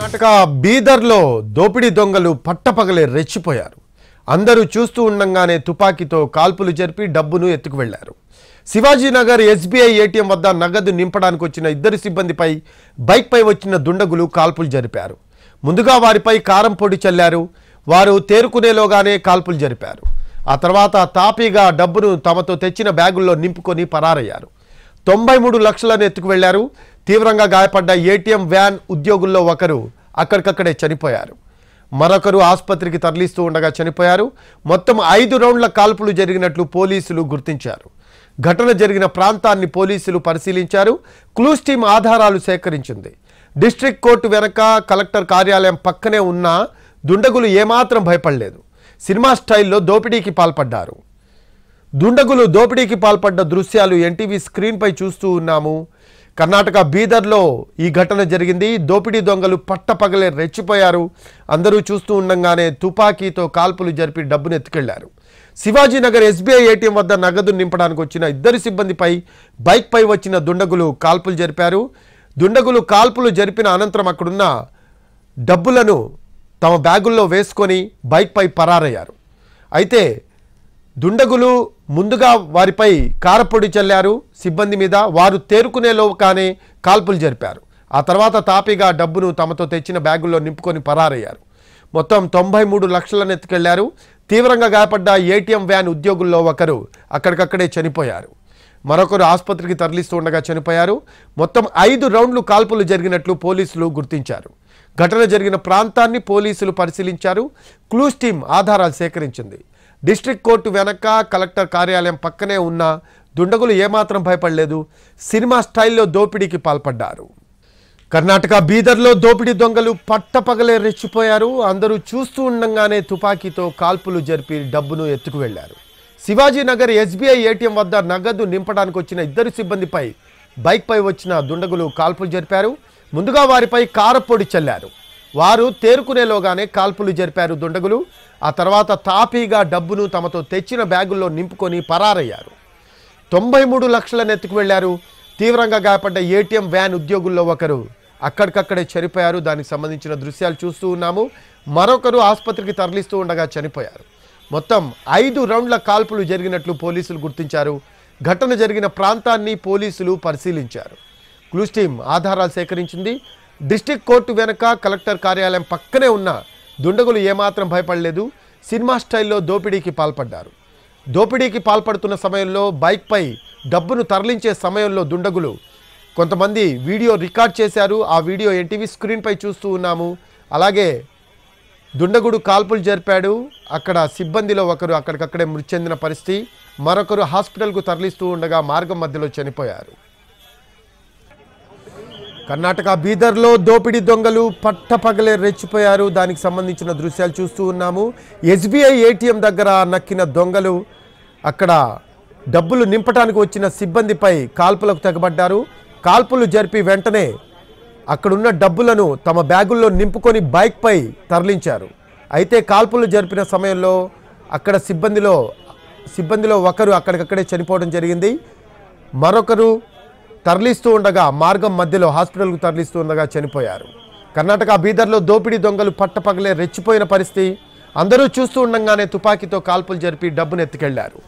కర్ణాటక బీదర్లో దోపిడీ దొంగలు పట్టపగలే రెచ్చిపోయారు. అందరూ చూస్తూ ఉండగానే తుపాకీతో కాల్పులు జరిపి డబ్బును ఎత్తుకు వెళ్లారు. శివాజీనగర్ ఎస్బీఐ ఏటీఎం వద్ద నగదు నింపడానికి వచ్చిన ఇద్దరు సిబ్బందిపై బైక్పై వచ్చిన దుండగులు కాల్పులు జరిపారు. ముందుగా వారిపై కారం పొడి చల్లారు. వారు తేరుకునేలోగానే కాల్పులు జరిపారు. ఆ తర్వాత తాపీగా డబ్బును తమతో తెచ్చిన బ్యాగుల్లో నింపుకొని పరారయ్యారు. 93 లక్షలను ఎత్తుకు వెళ్లారు. తీవ్రంగా గాయపడ్డ ఏటీఎం వ్యాన్ ఉద్యోగుల్లో ఒకరు అక్కడికక్కడే చనిపోయారు. మరొకరు ఆసుపత్రికి తరలిస్తూ ఉండగా చనిపోయారు. మొత్తం 5 రౌండ్ల కాల్పులు జరిగినట్లు పోలీసులు గుర్తించారు. ఘటన జరిగిన ప్రాంతాన్ని పోలీసులు పరిశీలించారు. క్లూస్ టీం ఆధారాలు సేకరించింది. డిస్ట్రిక్ట్ కోర్టు వెనక కలెక్టర్ కార్యాలయం పక్కనే ఉన్న దుండగులు ఏమాత్రం భయపడలేదు. సినిమా స్టైల్లో దోపిడీకి పాల్పడ్డారు. దుండగులు దోపిడీకి పాల్పడ్డ దృశ్యాలు ఎన్టీవీ స్క్రీన్పై చూస్తూ ఉన్నాము. కర్ణాటక బీదర్లో ఈ ఘటన జరిగింది. దోపిడీ దొంగలు పట్టపగలే రెచ్చిపోయారు. అందరూ చూస్తూ ఉండగానే తుపాకీతో కాల్పులు జరిపి డబ్బును ఎత్తుకెళ్లారు. శివాజీనగర్ ఎస్బీఐ ఏటీఎం వద్ద నగదు నింపడానికి వచ్చిన ఇద్దరు సిబ్బందిపై బైక్పై వచ్చిన దుండగులు కాల్పులు జరిపారు. దుండగులు కాల్పులు జరిపిన అనంతరం అక్కడున్న డబ్బులను తమ బ్యాగుల్లో వేసుకొని బైక్పై పరారయ్యారు. అయితే దుండగులు ముందుగా వారిపై కారపొడి చల్లారు. సిబ్బంది మీద వారు తేరుకునేలోగానే కాల్పులు జరిపారు. ఆ తర్వాత తాపీగా డబ్బును తమతో తెచ్చిన బ్యాగుల్లో నింపుకొని పరారయ్యారు. మొత్తం 93 లక్షలను ఎత్తుకెళ్లారు. తీవ్రంగా గాయపడ్డ ఏటీఎం వ్యాన్ ఉద్యోగుల్లో ఒకరు అక్కడికక్కడే చనిపోయారు. మరొకరు ఆసుపత్రికి తరలిస్తూ ఉండగా చనిపోయారు. మొత్తం 5 రౌండ్లు కాల్పులు జరిగినట్లు పోలీసులు గుర్తించారు. ఘటన జరిగిన ప్రాంతాన్ని పోలీసులు పరిశీలించారు. క్లూస్ టీం ఆధారాలు సేకరించింది. డిస్ట్రిక్ట్ కోర్టు వెనక కలెక్టర్ కార్యాలయం పక్కనే ఉన్న దుండగులు ఏమాత్రం భయపడలేదు. సినిమా స్టైల్లో దోపిడీకి పాల్పడ్డారు. కర్ణాటక బీదర్లో దోపిడీ దొంగలు పట్టపగలే రెచ్చిపోయారు. అందరూ చూస్తూ ఉండగానే తుపాకీతో కాల్పులు జరిపి డబ్బును ఎత్తుకు వెళ్లారు. శివాజీనగర్ ఎస్బీఐ ఏటీఎం వద్ద నగదు నింపడానికి వచ్చిన ఇద్దరు సిబ్బందిపై బైక్పై వచ్చిన దుండగులు కాల్పులు జరిపారు. ముందుగా వారిపై కారపొడి చల్లారు. వారు తేరుకునేలోగానే కాల్పులు జరిపారు దుండగులు. ఆ తర్వాత తాపీగా డబ్బును తమతో తెచ్చిన బ్యాగుల్లో నింపుకొని పరారయ్యారు. 93 లక్షలను ఎత్తుకు వెళ్లారు. తీవ్రంగా గాయపడ్డ ఏటీఎం వ్యాన్ ఉద్యోగుల్లో ఒకరు అక్కడికక్కడే చనిపోయారు. దానికి సంబంధించిన దృశ్యాలు చూస్తూ ఉన్నాము. మరొకరు ఆసుపత్రికి తరలిస్తూ ఉండగా చనిపోయారు. మొత్తం 5 రౌండ్ల కాల్పులు జరిగినట్లు పోలీసులు గుర్తించారు. ఘటన జరిగిన ప్రాంతాన్ని పోలీసులు పరిశీలించారు. క్లూస్ టీం ఆధారాలు సేకరించింది. డిస్ట్రిక్ట్ కోర్టు వెనక కలెక్టర్ కార్యాలయం పక్కనే ఉన్న దుండగులు ఏమాత్రం భయపడలేదు. సినిమా స్టైల్లో దోపిడీకి పాల్పడ్డారు. దోపిడీకి పాల్పడుతున్న సమయంలో బైక్పై డబ్బును తరలించే సమయంలో దుండగులు కొంతమంది వీడియో రికార్డ్ చేశారు. ఆ వీడియో ఎన్టీవీ స్క్రీన్పై చూస్తూ ఉన్నాము. అలాగే దుండగుడు కాల్పులు జరిపాడు. అక్కడ సిబ్బందిలో ఒకరు అక్కడికక్కడే మృతి చెందిన పరిస్థితి. మరొకరు హాస్పిటల్కు తరలిస్తూ ఉండగా మార్గం మధ్యలో చనిపోయారు. కర్ణాటక బీదర్లో దోపిడీ దొంగలు పట్టపగలే రెచ్చిపోయారు. దానికి సంబంధించిన దృశ్యాలు చూస్తూ ఉన్నాము. ఎస్బీఐ ఏటీఎం దగ్గర నక్కిన దొంగలు అక్కడ డబ్బులు నింపడానికి వచ్చిన సిబ్బందిపై కాల్పులకు తెగబడ్డారు. కాల్పులు జరిపి వెంటనే అక్కడున్న డబ్బులను తమ బ్యాగుల్లో నింపుకొని బైక్పై తరలించారు. అయితే కాల్పులు జరిపిన సమయంలో అక్కడ సిబ్బందిలో ఒకరు అక్కడికక్కడే చనిపోవడం జరిగింది. మరొకరు తరలిస్తూ ఉండగా మార్గం మధ్యలో హాస్పిటల్కు తరలిస్తూ ఉండగా చనిపోయారు. కర్ణాటక బీదర్లో దోపిడీ దొంగలు పట్టపగలే రెచ్చిపోయిన పరిస్థితి. అందరూ చూస్తూ ఉండగానే తుపాకీతో కాల్పులు జరిపి డబ్బును ఎత్తుకెళ్లారు.